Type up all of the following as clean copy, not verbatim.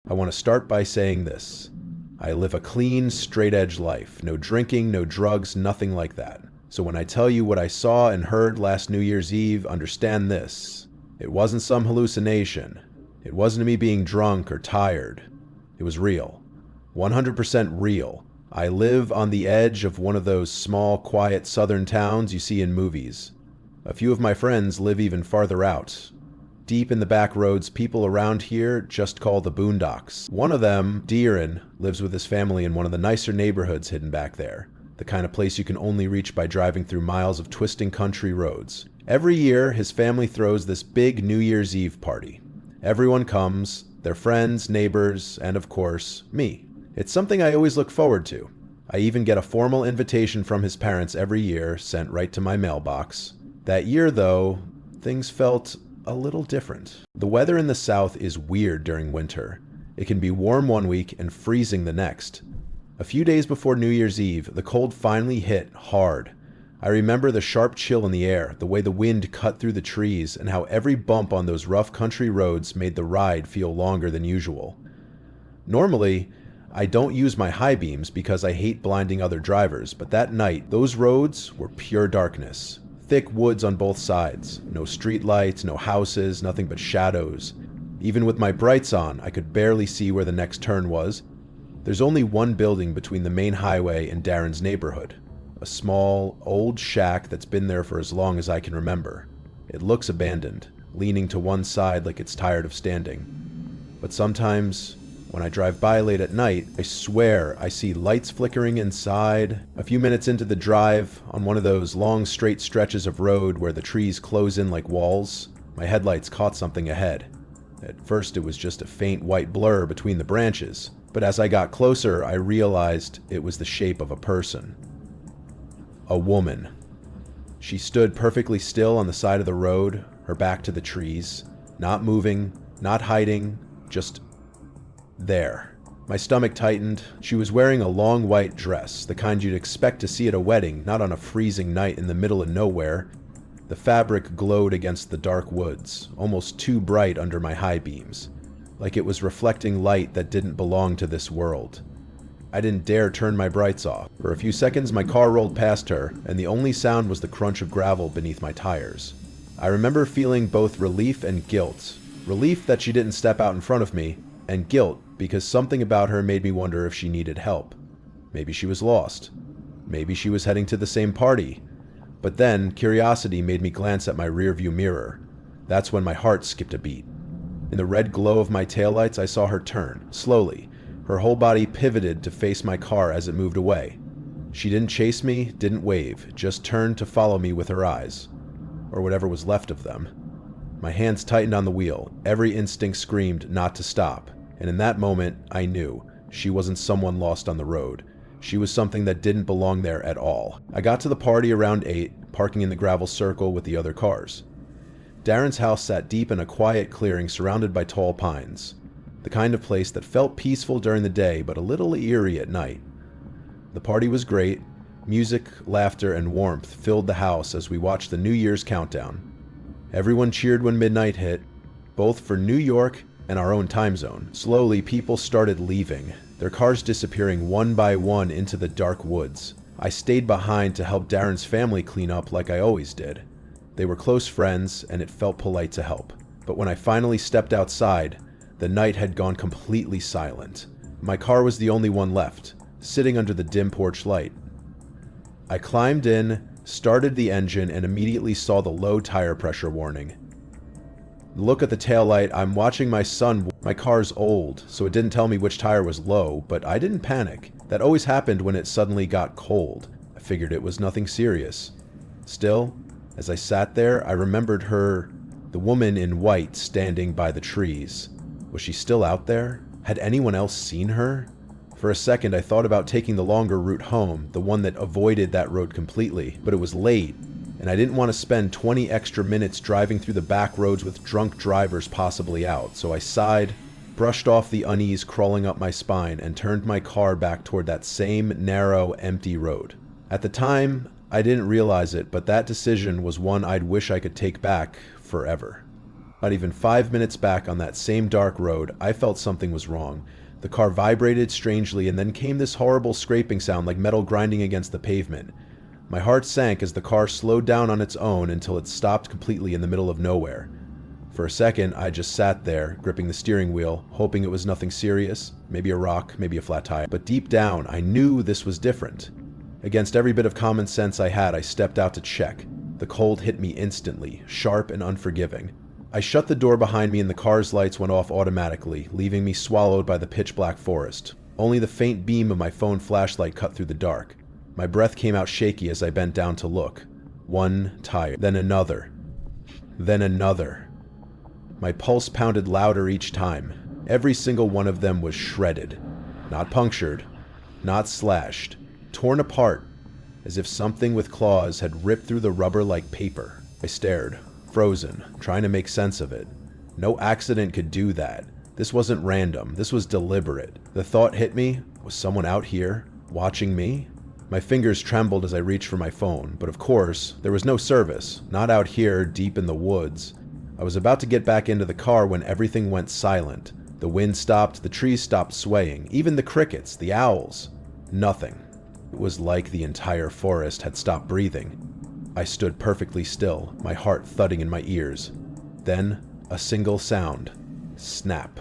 I want to start by saying this. I live a clean, straight-edge life. No drinking, no drugs, nothing like that. So when I tell you what I saw and heard last New Year's Eve, understand this. It wasn't some hallucination. It wasn't me being drunk or tired. It was real. 100% real. I live on the edge of one of those small, quiet southern towns you see in movies. A few of my friends live even farther out. Deep in the back roads people around here just call the boondocks. One of them, Deeran, lives with his family in one of the nicer neighborhoods hidden back there. The kind of place you can only reach by driving through miles of twisting country roads. Every year, his family throws this big New Year's Eve party. Everyone comes, their friends, neighbors, and of course, me. It's something I always look forward to. I even get a formal invitation from his parents every year, sent right to my mailbox. That year, though, things felt a little different. The weather in the South is weird during winter. It can be warm one week and freezing the next. A few days before New Year's Eve, the cold finally hit hard. I remember the sharp chill in the air, the way the wind cut through the trees, and how every bump on those rough country roads made the ride feel longer than usual. Normally, I don't use my high beams because I hate blinding other drivers, but that night, those roads were pure darkness. Thick woods on both sides. No street lights, no houses, nothing but shadows. Even with my brights on, I could barely see where the next turn was. There's only one building between the main highway and Darren's neighborhood. A small, old shack that's been there for as long as I can remember. It looks abandoned, leaning to one side like it's tired of standing. But sometimes, when I drive by late at night, I swear I see lights flickering inside. A few minutes into the drive, on one of those long straight stretches of road where the trees close in like walls, my headlights caught something ahead. At first it was just a faint white blur between the branches, but as I got closer I realized it was the shape of a person. A woman. She stood perfectly still on the side of the road, her back to the trees, not moving, not hiding, just there. My stomach tightened. She was wearing a long white dress, the kind you'd expect to see at a wedding, not on a freezing night in the middle of nowhere. The fabric glowed against the dark woods, almost too bright under my high beams, like it was reflecting light that didn't belong to this world. I didn't dare turn my brights off. For a few seconds my car rolled past her, and the only sound was the crunch of gravel beneath my tires. I remember feeling both relief and guilt. Relief that she didn't step out in front of me, and guilt because something about her made me wonder if she needed help. Maybe she was lost. Maybe she was heading to the same party. But then, curiosity made me glance at my rearview mirror. That's when my heart skipped a beat. In the red glow of my taillights, I saw her turn, slowly. Her whole body pivoted to face my car as it moved away. She didn't chase me, didn't wave, just turned to follow me with her eyes. Or whatever was left of them. My hands tightened on the wheel. Every instinct screamed not to stop. And in that moment, I knew she wasn't someone lost on the road. She was something that didn't belong there at all. I got to the party around 8, parking in the gravel circle with the other cars. Darren's house sat deep in a quiet clearing surrounded by tall pines. The kind of place that felt peaceful during the day, but a little eerie at night. The party was great. Music, laughter, and warmth filled the house as we watched the New Year's countdown. Everyone cheered when midnight hit, both for New York and our own time zone. Slowly, people started leaving, their cars disappearing one by one into the dark woods. I stayed behind to help Darren's family clean up like I always did. They were close friends, and it felt polite to help. But when I finally stepped outside, the night had gone completely silent. My car was the only one left, sitting under the dim porch light. I climbed in, started the engine, and immediately saw the low tire pressure warning. Look at the taillight. I'm watching my son. My car's old, so it didn't tell me which tire was low, but I didn't panic. That always happened when it suddenly got cold. I figured it was nothing serious. Still, as I sat there, I remembered her, the woman in white standing by the trees. Was she still out there? Had anyone else seen her? For a second, I thought about taking the longer route home, the one that avoided that road completely, but it was late, and I didn't want to spend 20 extra minutes driving through the back roads with drunk drivers possibly out, so I sighed, brushed off the unease crawling up my spine, and turned my car back toward that same narrow, empty road. At the time, I didn't realize it, but that decision was one I'd wish I could take back forever. Not even 5 minutes back on that same dark road, I felt something was wrong. The car vibrated strangely, and then came this horrible scraping sound like metal grinding against the pavement. My heart sank as the car slowed down on its own until it stopped completely in the middle of nowhere. For a second, I just sat there, gripping the steering wheel, hoping it was nothing serious, maybe a rock, maybe a flat tire. But deep down, I knew this was different. Against every bit of common sense I had, I stepped out to check. The cold hit me instantly, sharp and unforgiving. I shut the door behind me and the car's lights went off automatically, leaving me swallowed by the pitch-black forest. Only the faint beam of my phone flashlight cut through the dark. My breath came out shaky as I bent down to look. One tire, then another. Then another. My pulse pounded louder each time. Every single one of them was shredded. Not punctured, not slashed, torn apart, as if something with claws had ripped through the rubber like paper. I stared, frozen, trying to make sense of it. No accident could do that. This wasn't random, this was deliberate. The thought hit me, was someone out here, watching me? My fingers trembled as I reached for my phone, but of course, there was no service, not out here deep in the woods. I was about to get back into the car when everything went silent. The wind stopped, the trees stopped swaying, even the crickets, the owls. Nothing. It was like the entire forest had stopped breathing. I stood perfectly still, my heart thudding in my ears. Then, a single sound. Snap.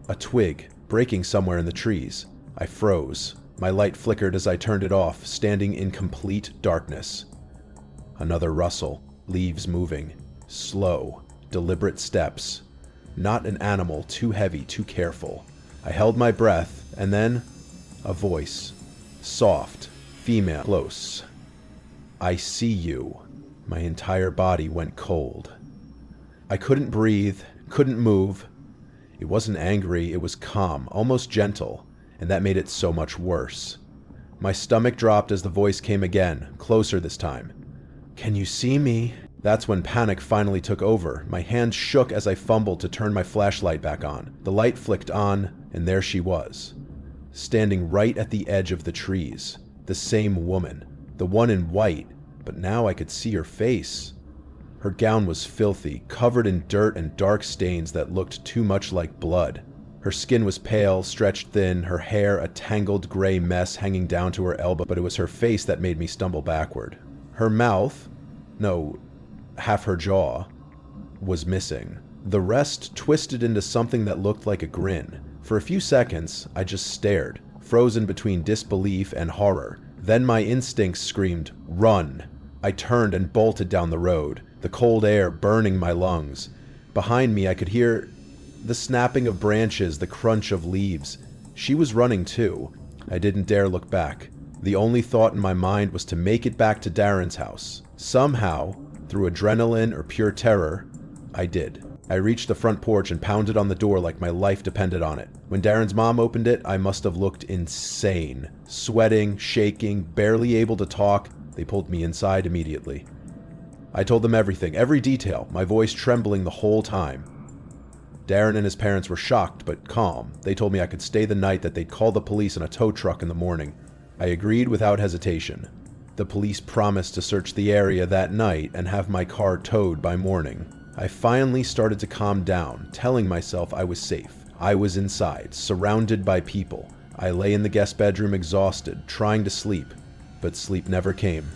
A twig, breaking somewhere in the trees. I froze. My light flickered as I turned it off, standing in complete darkness. Another rustle, leaves moving. Slow, deliberate steps. Not an animal, too heavy, too careful. I held my breath, and then, a voice. Soft, female, close. I see you. My entire body went cold. I couldn't breathe, couldn't move. It wasn't angry, it was calm, almost gentle, and that made it so much worse. My stomach dropped as the voice came again, closer this time. Can you see me? That's when panic finally took over. My hands shook as I fumbled to turn my flashlight back on. The light flicked on, and there she was. Standing right at the edge of the trees. The same woman. The one in white, but now I could see her face. Her gown was filthy, covered in dirt and dark stains that looked too much like blood. Her skin was pale, stretched thin, her hair a tangled gray mess hanging down to her elbow, but it was her face that made me stumble backward. Her mouth, no, half her jaw, was missing. The rest twisted into something that looked like a grin. For a few seconds, I just stared, frozen between disbelief and horror. Then my instincts screamed, "Run!" I turned and bolted down the road, the cold air burning my lungs. Behind me, I could hear the snapping of branches, the crunch of leaves. She was running too. I didn't dare look back. The only thought in my mind was to make it back to Darren's house. Somehow, through adrenaline or pure terror, I did. I reached the front porch and pounded on the door like my life depended on it. When Darren's mom opened it, I must have looked insane. Sweating, shaking, barely able to talk, they pulled me inside immediately. I told them everything, every detail, my voice trembling the whole time. Darren and his parents were shocked, but calm. They told me I could stay the night, that they'd call the police in a tow truck in the morning. I agreed without hesitation. The police promised to search the area that night and have my car towed by morning. I finally started to calm down, telling myself I was safe. I was inside, surrounded by people. I lay in the guest bedroom exhausted, trying to sleep, but sleep never came.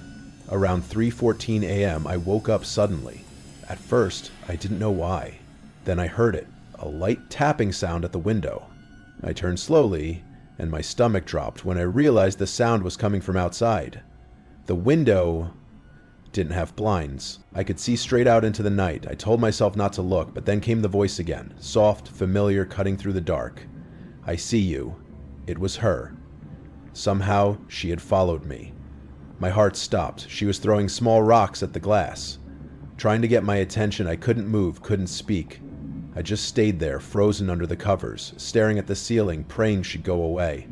Around 3:14 a.m., I woke up suddenly. At first, I didn't know why. Then I heard it, a light tapping sound at the window. I turned slowly, and my stomach dropped when I realized the sound was coming from outside. The window didn't have blinds. I could see straight out into the night. I told myself not to look, but then came the voice again, soft, familiar, cutting through the dark. I see you. It was her. Somehow, she had followed me. My heart stopped. She was throwing small rocks at the glass. Trying to get my attention, I couldn't move, couldn't speak. I just stayed there, frozen under the covers, staring at the ceiling, praying she'd go away.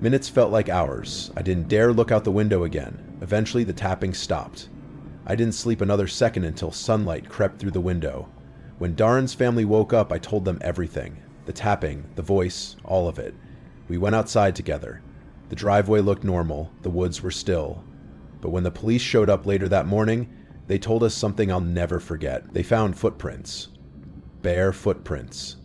Minutes felt like hours. I didn't dare look out the window again. Eventually, the tapping stopped. I didn't sleep another second until sunlight crept through the window. When Darren's family woke up, I told them everything. The tapping, the voice, all of it. We went outside together. The driveway looked normal, the woods were still. But when the police showed up later that morning, they told us something I'll never forget. They found footprints. bare footprints,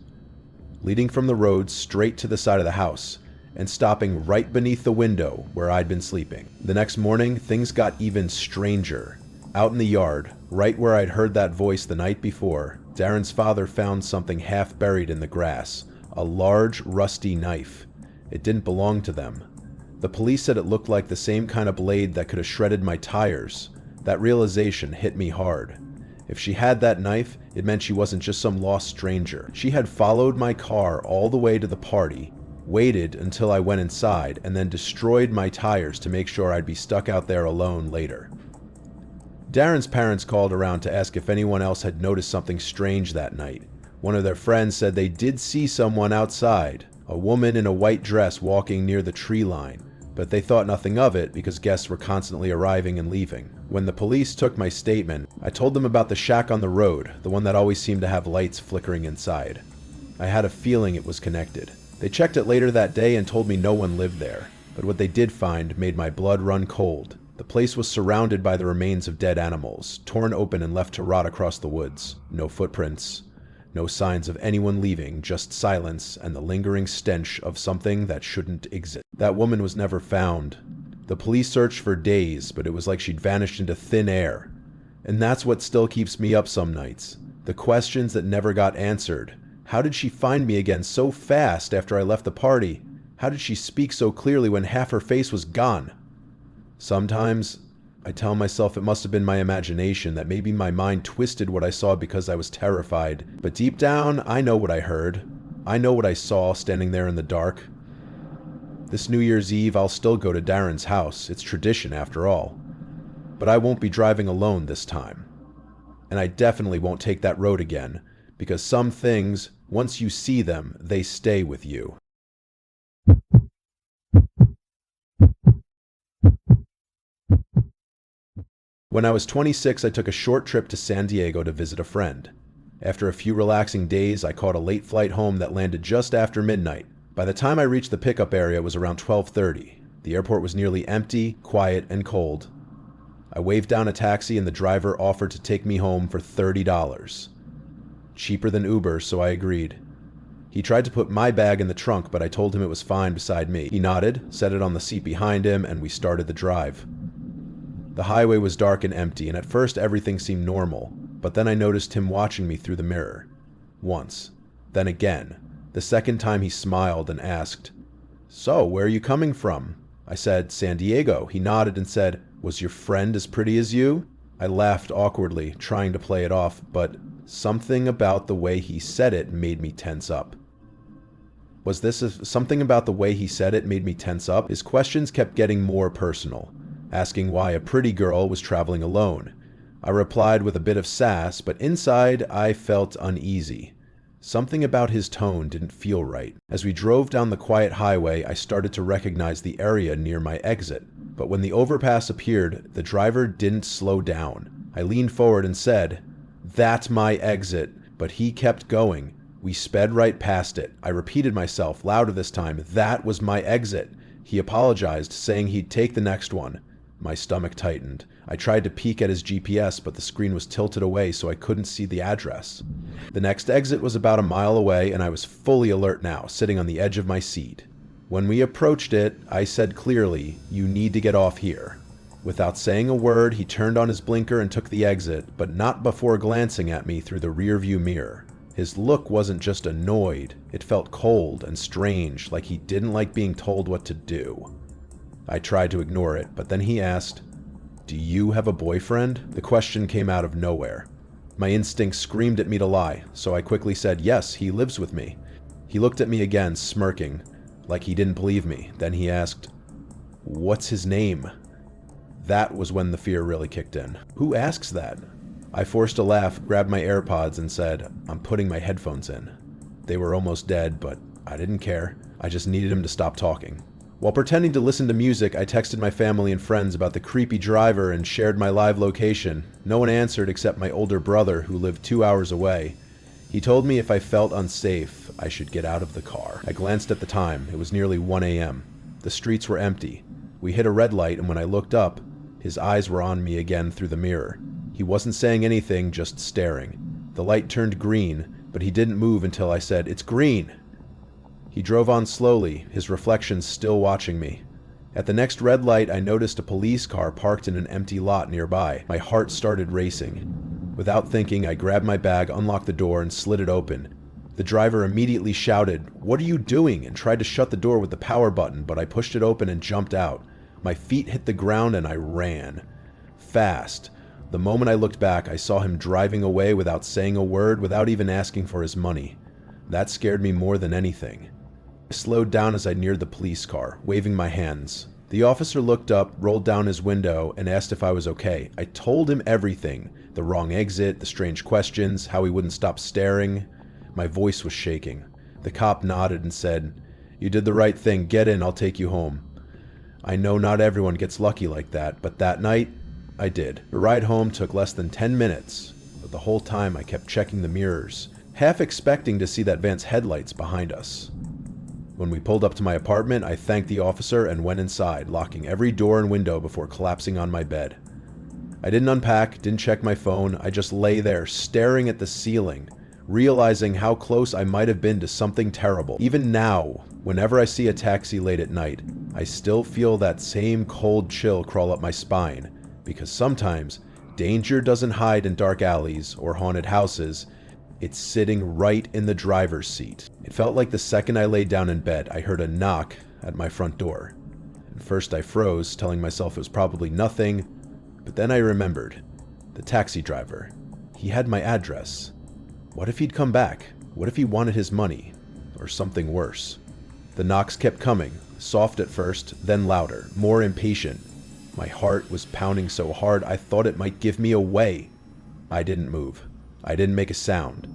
leading from the road straight to the side of the house and stopping right beneath the window where I'd been sleeping. The next morning, things got even stranger. Out in the yard, right where I'd heard that voice the night before, Darren's father found something half buried in the grass, a large, rusty knife. It didn't belong to them. The police said it looked like the same kind of blade that could have shredded my tires. That realization hit me hard. If she had that knife, it meant she wasn't just some lost stranger. She had followed my car all the way to the party, waited until I went inside, and then destroyed my tires to make sure I'd be stuck out there alone later. Darren's parents called around to ask if anyone else had noticed something strange that night. One of their friends said they did see someone outside, a woman in a white dress walking near the tree line, but they thought nothing of it because guests were constantly arriving and leaving. When the police took my statement, I told them about the shack on the road, the one that always seemed to have lights flickering inside. I had a feeling it was connected. They checked it later that day and told me no one lived there, but what they did find made my blood run cold. The place was surrounded by the remains of dead animals, torn open and left to rot across the woods. No footprints, no signs of anyone leaving, just silence and the lingering stench of something that shouldn't exist. That woman was never found. The police searched for days, but it was like she'd vanished into thin air. And that's what still keeps me up some nights. The questions that never got answered. How did she find me again so fast after I left the party? How did she speak so clearly when half her face was gone? Sometimes, I tell myself it must have been my imagination, that maybe my mind twisted what I saw because I was terrified. But deep down, I know what I heard. I know what I saw standing there in the dark. This New Year's Eve, I'll still go to Darren's house. It's tradition, after all. But I won't be driving alone this time. And I definitely won't take that road again, because some things, once you see them, they stay with you. When I was 26, I took a short trip to San Diego to visit a friend. After a few relaxing days, I caught a late flight home that landed just after midnight. By the time I reached the pickup area, it was around 12:30. The airport was nearly empty, quiet, and cold. I waved down a taxi and the driver offered to take me home for $30. Cheaper than Uber, so I agreed. He tried to put my bag in the trunk, but I told him it was fine beside me. He nodded, set it on the seat behind him, and we started the drive. The highway was dark and empty, and at first everything seemed normal, but then I noticed him watching me through the mirror. Once. Then again. The second time he smiled and asked, "So, where are you coming from?" I said, "San Diego." He nodded and said, "Was your friend as pretty as you?" I laughed awkwardly, trying to play it off, but something about the way he said it made me tense up. Something about the way he said it made me tense up? His questions kept getting more personal, asking why a pretty girl was traveling alone. I replied with a bit of sass, but inside I felt uneasy. Something about his tone didn't feel right. As we drove down the quiet highway, I started to recognize the area near my exit. But when the overpass appeared, the driver didn't slow down. I leaned forward and said, "That's my exit," but he kept going. We sped right past it. I repeated myself, louder this time, "That was my exit." He apologized, saying he'd take the next one. My stomach tightened. I tried to peek at his GPS, but the screen was tilted away so I couldn't see the address. The next exit was about a mile away, and I was fully alert now, sitting on the edge of my seat. When we approached it, I said clearly, "You need to get off here." Without saying a word, he turned on his blinker and took the exit, but not before glancing at me through the rearview mirror. His look wasn't just annoyed, it felt cold and strange, like he didn't like being told what to do. I tried to ignore it, but then he asked, "Do you have a boyfriend?" The question came out of nowhere. My instincts screamed at me to lie, so I quickly said, "Yes, he lives with me." He looked at me again, smirking, like he didn't believe me. Then he asked, "What's his name?" That was when the fear really kicked in. Who asks that? I forced a laugh, grabbed my AirPods, and said, "I'm putting my headphones in." They were almost dead, but I didn't care. I just needed him to stop talking. While pretending to listen to music, I texted my family and friends about the creepy driver and shared my live location. No one answered except my older brother, who lived 2 hours away. He told me if I felt unsafe, I should get out of the car. I glanced at the time. It was nearly 1 a.m. The streets were empty. We hit a red light, and when I looked up, his eyes were on me again through the mirror. He wasn't saying anything, just staring. The light turned green, but he didn't move until I said, "It's green." He drove on slowly, his reflection still watching me. At the next red light, I noticed a police car parked in an empty lot nearby. My heart started racing. Without thinking, I grabbed my bag, unlocked the door, and slid it open. The driver immediately shouted, "What are you doing?" and tried to shut the door with the power button, but I pushed it open and jumped out. My feet hit the ground and I ran. Fast. The moment I looked back, I saw him driving away without saying a word, without even asking for his money. That scared me more than anything. I slowed down as I neared the police car, waving my hands. The officer looked up, rolled down his window, and asked if I was okay. I told him everything. The wrong exit, the strange questions, how he wouldn't stop staring. My voice was shaking. The cop nodded and said, "You did the right thing. Get in, I'll take you home." I know not everyone gets lucky like that, but that night, I did. The ride home took less than 10 minutes, but the whole time I kept checking the mirrors, half expecting to see that van's headlights behind us. When we pulled up to my apartment, I thanked the officer and went inside, locking every door and window before collapsing on my bed. I didn't unpack, didn't check my phone, I just lay there, staring at the ceiling, realizing how close I might have been to something terrible. Even now, whenever I see a taxi late at night, I still feel that same cold chill crawl up my spine, because sometimes danger doesn't hide in dark alleys or haunted houses. It's sitting right in the driver's seat. It felt like the second I laid down in bed, I heard a knock at my front door. At first I froze, telling myself it was probably nothing, but then I remembered. The taxi driver. He had my address. What if he'd come back? What if he wanted his money? Or something worse? The knocks kept coming, soft at first, then louder, more impatient. My heart was pounding so hard I thought it might give me away. I didn't move. I didn't make a sound.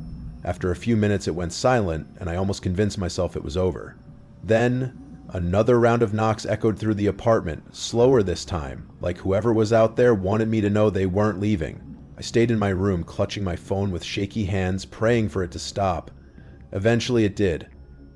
After a few minutes it went silent, and I almost convinced myself it was over. Then, another round of knocks echoed through the apartment, slower this time, like whoever was out there wanted me to know they weren't leaving. I stayed in my room, clutching my phone with shaky hands, praying for it to stop. Eventually it did.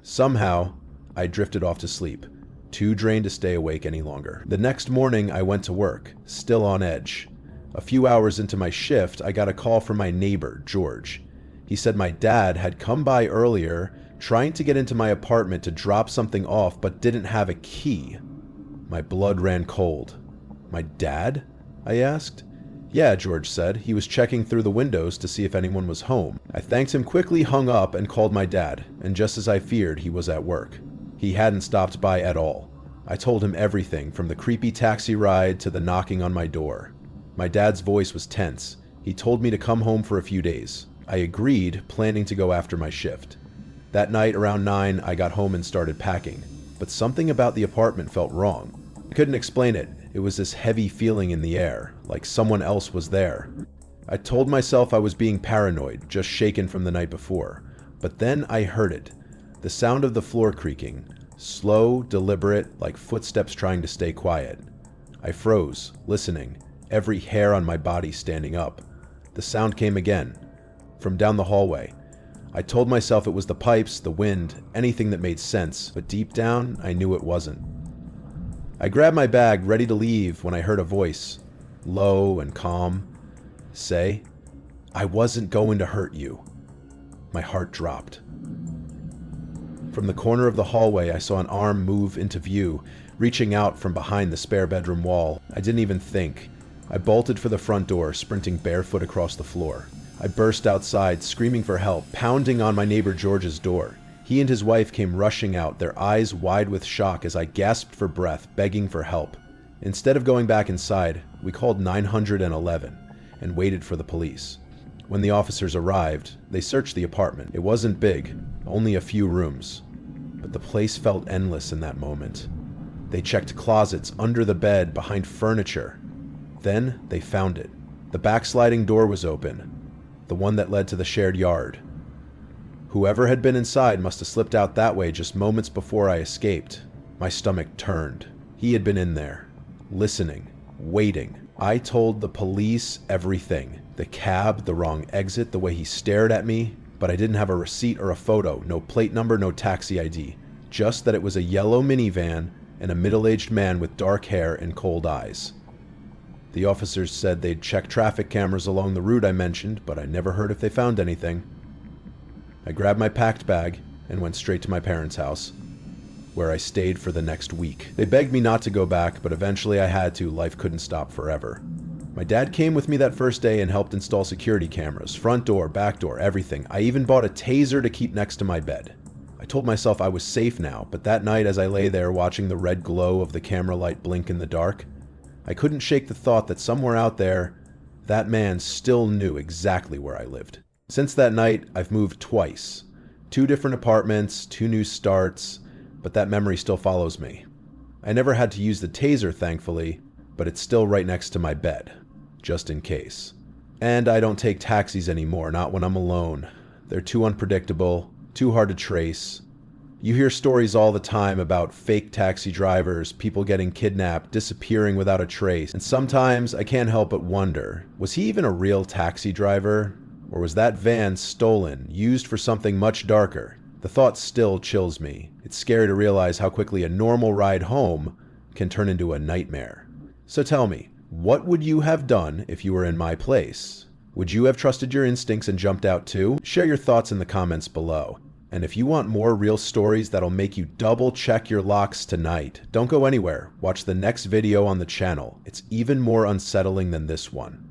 Somehow, I drifted off to sleep, too drained to stay awake any longer. The next morning I went to work, still on edge. A few hours into my shift, I got a call from my neighbor, George. He said my dad had come by earlier, trying to get into my apartment to drop something off, but didn't have a key. My blood ran cold. "My dad?" I asked. "Yeah," George said. He was checking through the windows to see if anyone was home. I thanked him, quickly hung up, and called my dad, and just as I feared, he was at work. He hadn't stopped by at all. I told him everything, from the creepy taxi ride to the knocking on my door. My dad's voice was tense. He told me to come home for a few days. I agreed, planning to go after my shift. That night, around 9, I got home and started packing. But something about the apartment felt wrong. I couldn't explain it. It was this heavy feeling in the air, like someone else was there. I told myself I was being paranoid, just shaken from the night before. But then I heard it. The sound of the floor creaking. Slow, deliberate, like footsteps trying to stay quiet. I froze, listening, every hair on my body standing up. The sound came again, from down the hallway. I told myself it was the pipes, the wind, anything that made sense, but deep down, I knew it wasn't. I grabbed my bag, ready to leave, when I heard a voice, low and calm, say, "I wasn't going to hurt you." My heart dropped. From the corner of the hallway, I saw an arm move into view, reaching out from behind the spare bedroom wall. I didn't even think. I bolted for the front door, sprinting barefoot across the floor. I burst outside, screaming for help, pounding on my neighbor George's door. He and his wife came rushing out, their eyes wide with shock as I gasped for breath, begging for help. Instead of going back inside, we called 911 and waited for the police. When the officers arrived, they searched the apartment. It wasn't big, only a few rooms. But the place felt endless in that moment. They checked closets, under the bed, behind furniture. Then they found it. The backsliding door was open, the one that led to the shared yard. Whoever had been inside must have slipped out that way just moments before I escaped. My stomach turned. He had been in there, listening, waiting. I told the police everything. The cab, the wrong exit, the way he stared at me, but I didn't have a receipt or a photo, no plate number, no taxi ID. Just that it was a yellow minivan and a middle-aged man with dark hair and cold eyes. The officers said they'd check traffic cameras along the route I mentioned, but I never heard if they found anything. I grabbed my packed bag and went straight to my parents' house, where I stayed for the next week. They begged me not to go back, but eventually I had to. Life couldn't stop forever. My dad came with me that first day and helped install security cameras, front door, back door, everything. I even bought a taser to keep next to my bed. I told myself I was safe now, but that night as I lay there watching the red glow of the camera light blink in the dark, I couldn't shake the thought that somewhere out there, that man still knew exactly where I lived. Since that night, I've moved twice. 2 different apartments, 2 new starts, but that memory still follows me. I never had to use the taser, thankfully, but it's still right next to my bed, just in case. And I don't take taxis anymore, not when I'm alone. They're too unpredictable, too hard to trace. You hear stories all the time about fake taxi drivers, people getting kidnapped, disappearing without a trace, and sometimes I can't help but wonder, was he even a real taxi driver? Or was that van stolen, used for something much darker? The thought still chills me. It's scary to realize how quickly a normal ride home can turn into a nightmare. So tell me, what would you have done if you were in my place? Would you have trusted your instincts and jumped out too? Share your thoughts in the comments below. And if you want more real stories that'll make you double check your locks tonight, don't go anywhere. Watch the next video on the channel. It's even more unsettling than this one.